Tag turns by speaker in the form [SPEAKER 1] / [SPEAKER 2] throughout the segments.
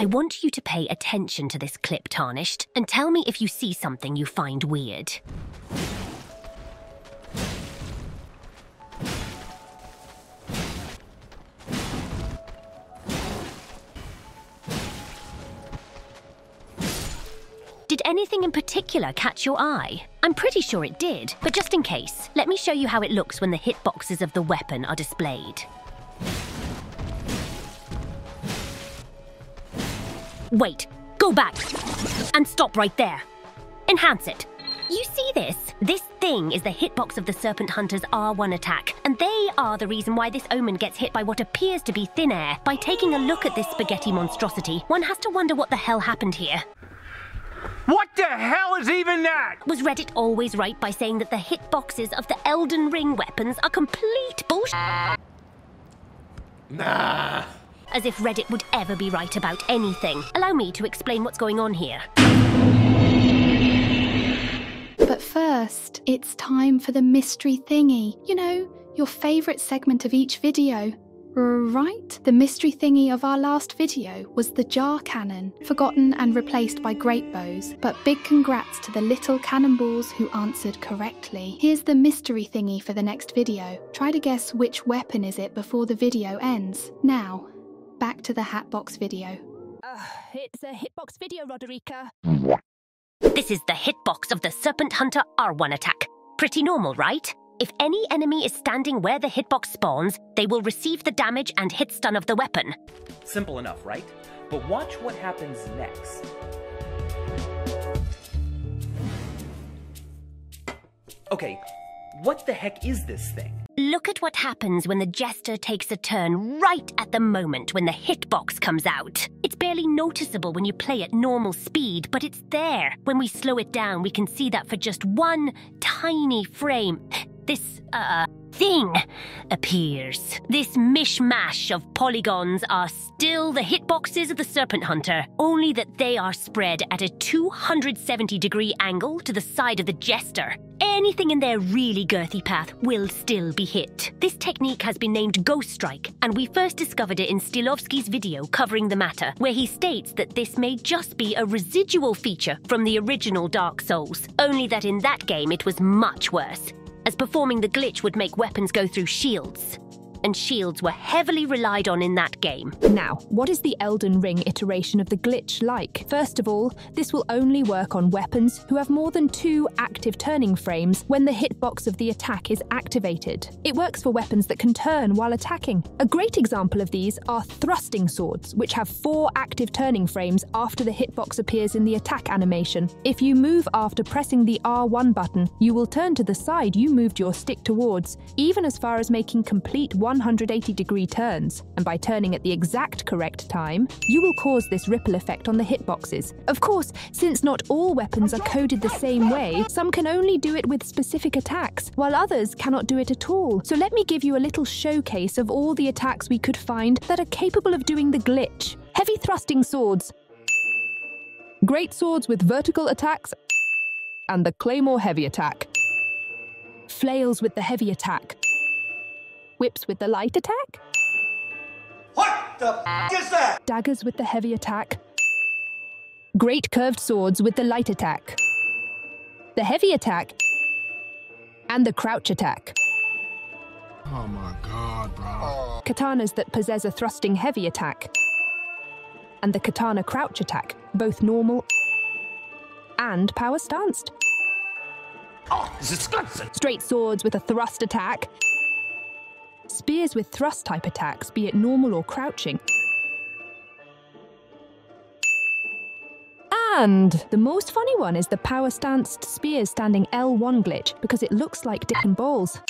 [SPEAKER 1] I want you to pay attention to this clip, Tarnished, and tell me if you see something you find weird. Did anything in particular catch your eye? I'm pretty sure it did, but just in case, let me show you how it looks when the hitboxes of the weapon are displayed. Wait, go back, and stop right there. Enhance it. You see this? This thing is the hitbox of the Serpent Hunter's R1 attack, and they are the reason why this omen gets hit by what appears to be thin air. By taking a look at this spaghetti monstrosity, one has to wonder what the hell happened here.
[SPEAKER 2] What the hell is even that?
[SPEAKER 1] Was Reddit always right by saying that the hitboxes of the Elden Ring weapons are complete bullshit?
[SPEAKER 2] Nah.
[SPEAKER 1] As if Reddit would ever be right about anything. Allow me to explain what's going on here.
[SPEAKER 3] But first, it's time for the mystery thingy. You know, your favourite segment of each video. Right? The mystery thingy of our last video was the jar cannon, forgotten and replaced by great bows, but big congrats to the little cannonballs who answered correctly. Here's the mystery thingy for the next video. Try to guess which weapon is it before the video ends. Now, back to the Hatbox video.
[SPEAKER 4] It's a hitbox video, Roderika.
[SPEAKER 1] This is the hitbox of the Serpent Hunter R1 attack. Pretty normal, right? If any enemy is standing where the hitbox spawns, they will receive the damage and hit stun of the weapon.
[SPEAKER 5] Simple enough, right? But watch what happens next. Okay, what the heck is this thing?
[SPEAKER 1] Look at what happens when the Jester takes a turn right at the moment when the hitbox comes out. It's barely noticeable when you play at normal speed, but it's there. When we slow it down, we can see that for just one tiny frame, this, thing appears. This mishmash of polygons are still the hitboxes of the Serpent Hunter, only that they are spread at a 270-degree angle to the side of the Jester. Anything in their really girthy path will still be hit. This technique has been named Ghost Strike, and we first discovered it in Stilovsky's video covering the matter, where he states that this may just be a residual feature from the original Dark Souls, only that in that game it was much worse, as performing the glitch would make weapons go through shields. And shields were heavily relied on in that game.
[SPEAKER 4] Now, what is the Elden Ring iteration of the glitch like? First of all, this will only work on weapons who have more than 2 active turning frames when the hitbox of the attack is activated. It works for weapons that can turn while attacking. A great example of these are thrusting swords, which have 4 active turning frames after the hitbox appears in the attack animation. If you move after pressing the R1 button, you will turn to the side you moved your stick towards, even as far as making complete 180-degree turns, and by turning at the exact correct time, you will cause this ripple effect on the hitboxes. Of course, since not all weapons are coded the same way, some can only do it with specific attacks, while others cannot do it at all. So let me give you a little showcase of all the attacks we could find that are capable of doing the glitch. Heavy thrusting swords, great swords with vertical attacks, and the claymore heavy attack. Flails with the heavy attack. Whips with the light attack?
[SPEAKER 6] What the f is that?
[SPEAKER 4] Daggers with the heavy attack. Great curved swords with the light attack. The heavy attack. And the crouch attack.
[SPEAKER 7] Oh my god, bro.
[SPEAKER 4] Katanas that possess a thrusting heavy attack. And the katana crouch attack, both normal and power stanced.
[SPEAKER 2] Oh, this is disgusting.
[SPEAKER 4] Straight swords with a thrust attack. Spears with thrust-type attacks, be it normal or crouching. And the most funny one is the power-stanced spears standing L1 glitch, because it looks like dick and balls.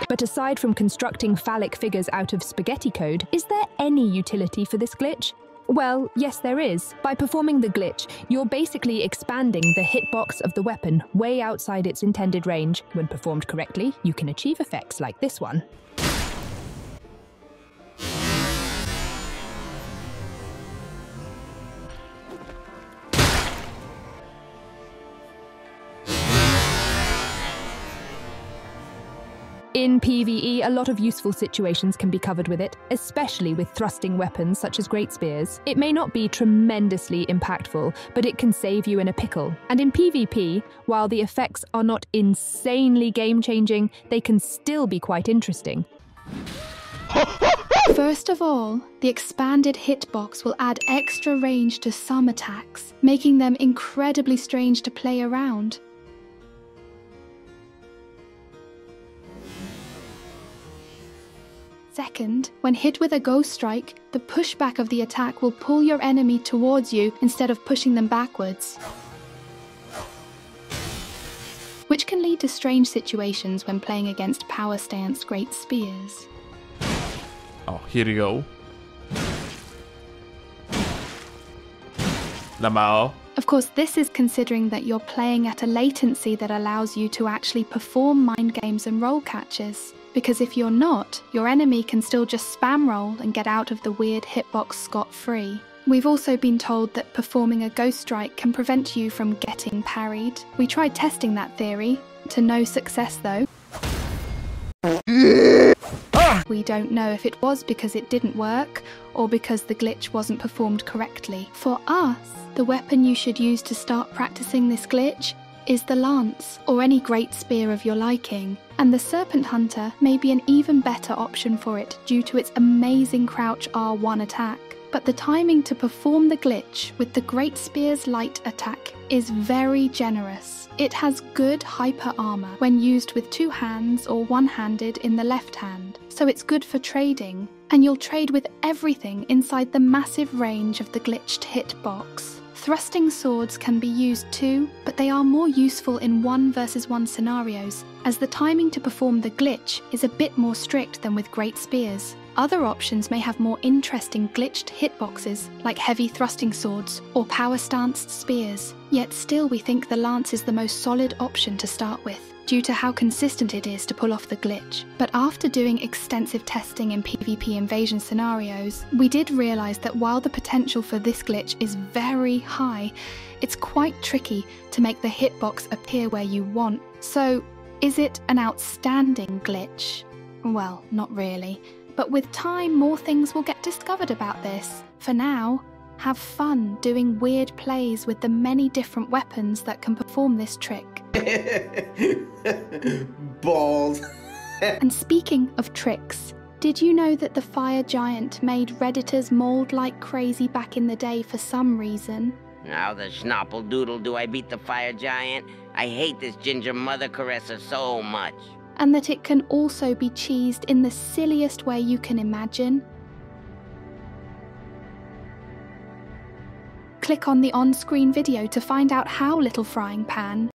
[SPEAKER 4] But aside from constructing phallic figures out of spaghetti code, is there any utility for this glitch? Well, yes there is. By performing the glitch, you're basically expanding the hitbox of the weapon way outside its intended range. When performed correctly, you can achieve effects like this one. In PvE, a lot of useful situations can be covered with it, especially with thrusting weapons such as great spears. It may not be tremendously impactful, but it can save you in a pickle. And in PvP, while the effects are not insanely game-changing, they can still be quite interesting.
[SPEAKER 3] First of all, the expanded hitbox will add extra range to some attacks, making them incredibly strange to play around. Second, when hit with a ghost strike, the pushback of the attack will pull your enemy towards you instead of pushing them backwards, which can lead to strange situations when playing against power stance great spears.
[SPEAKER 8] Oh, here we go. Lamao.
[SPEAKER 3] Of course, this is considering that you're playing at a latency that allows you to actually perform mind games and roll catches. Because if you're not, your enemy can still just spam roll and get out of the weird hitbox scot-free. We've also been told that performing a ghost strike can prevent you from getting parried. We tried testing that theory, to no success though. We don't know if it was because it didn't work, or because the glitch wasn't performed correctly. For us, the weapon you should use to start practicing this glitch is the lance, or any great spear of your liking, and the Serpent Hunter may be an even better option for it due to its amazing crouch R1 attack. But the timing to perform the glitch with the Great Spear's light attack is very generous. It has good hyper armor when used with two hands or one-handed in the left hand, so it's good for trading, and you'll trade with everything inside the massive range of the glitched hitbox. Thrusting swords can be used too, but they are more useful in 1 versus 1 scenarios, as the timing to perform the glitch is a bit more strict than with great spears. Other options may have more interesting glitched hitboxes, like heavy thrusting swords or power-stanced spears, yet still we think the lance is the most solid option to start with, due to how consistent it is to pull off the glitch. But after doing extensive testing in PvP invasion scenarios, we did realise that while the potential for this glitch is very high, it's quite tricky to make the hitbox appear where you want. So, is it an outstanding glitch? Well, not really. But with time, more things will get discovered about this. For now, have fun doing weird plays with the many different weapons that can perform this trick.
[SPEAKER 6] Balls.
[SPEAKER 3] And speaking of tricks, did you know that the fire giant made Redditors mold like crazy back in the day for some reason?
[SPEAKER 9] How the schnapple doodle do I beat the fire giant? I hate this ginger mother caresser so much.
[SPEAKER 3] And that it can also be cheesed in the silliest way you can imagine? Click on the on-screen video to find out how Little Frying Pan